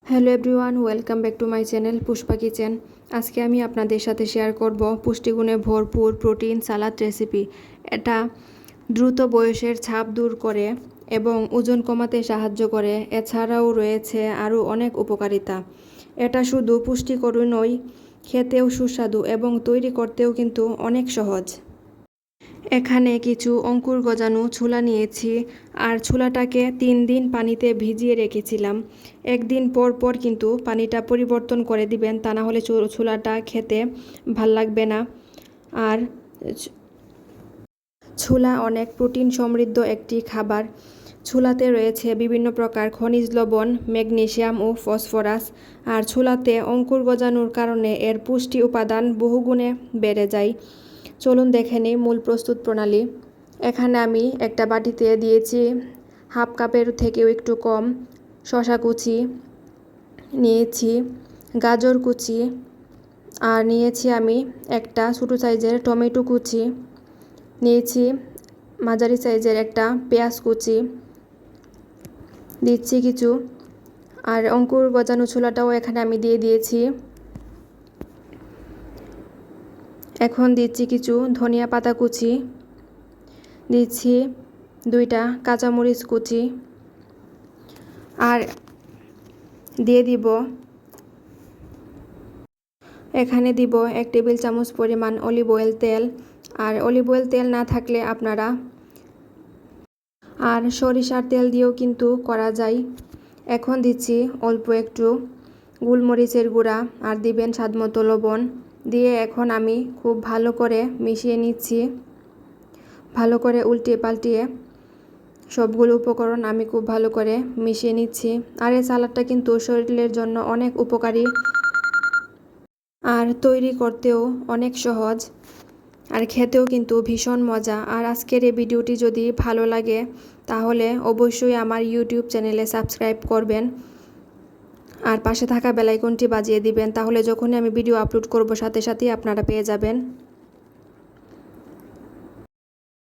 Hello everyone, welcome back to my channel Pushpa kitchen. আজকে আমি আপনাদের সাথে শেয়ার করব পুষ্টিগুণে ভরপুর প্রোটিন সালাদ রেসিপি। এটা দ্রুত বয়সের ছাপ দূর করে এবং ওজন কমাতে সাহায্য করে। এছাড়াও রয়েছে আরও অনেক উপকারিতা। এটা শুধু পুষ্টিকরই নয়, খেতেও সুস্বাদু এবং তৈরি করতেও কিন্তু অনেক সহজ। এখানে কিছু অঙ্কুর গজানো ছোলা নিয়েছি, আর ছোলাটাকে 3 দিন পানিতে ভিজিয়ে রেখেছিলাম। একদিন পর পর কিন্তু পানিটা পরিবর্তন করে দিবেন, তা না হলে ছোলাটা খেতে ভাল লাগবে না। আর ছোলা অনেক প্রোটিন সমৃদ্ধ একটি খাবার। ছোলাতে রয়েছে বিভিন্ন প্রকার খনিজ লবণ, ম্যাগনেসিয়াম ও ফসফরাস। আর ছোলাতে অঙ্কুর গজানোর কারণে এর পুষ্টি উপাদান বহুগুণে বেড়ে যায়। চলুন দেখে নিই মূল প্রস্তুত প্রণালী। এখানে আমি একটা বাটিতে দিয়েছি হাফ কাপের থেকেও একটু কম শসা কুচি, নিয়েছি গাজর কুচি, আর নিয়েছি আমি একটা ছোটো সাইজের টমেটো কুচি, নিয়েছি মাঝারি সাইজের একটা পেঁয়াজ কুচি, দিচ্ছি কিছু, আর অঙ্কুর গজানো ছোলাটাও এখানে আমি দিয়ে দিয়েছি। এখন দিচ্ছি কিছু ধনিয়া পাতা কুচি, দিচ্ছি 2টা কাঁচামরিচ কুচি, আর দিয়ে দিব এখানে দিব 1 টেবিল চামচ পরিমাণ অলিভ অয়েল তেল। আর অলিভ অয়েল তেল না থাকলে আপনারা আর সরিষার তেল দিয়েও কিন্তু করা যায়। এখন দিচ্ছি অল্প একটু গোলমরিচের গুঁড়া, আর দিবেন স্বাদমতো লবণ দিয়ে এখন আমি খুব ভালো করে মিশিয়ে নিচ্ছি। ভালো করে উল্টিয়ে পাল্টিয়ে সবগুলো উপকরণ আমি খুব ভালো করে মিশিয়ে নিচ্ছি। আর এই সালাডটা কিন্তু শরীরের জন্য অনেক উপকারী, আর তৈরি করতেও অনেক সহজ, আর খেতেও কিন্তু ভীষণ মজা। আর আজকের এই ভিডিওটি যদি ভালো লাগে তাহলে অবশ্যই আমার ইউটিউব চ্যানেলে সাবস্ক্রাইব করবেন, আর পাশে থাকা বেল আইকনটি বাজিয়ে দিবেন, তাহলে যখনই আমি ভিডিও আপলোড করব সাথে সাথেই আপনারা পেয়ে যাবেন।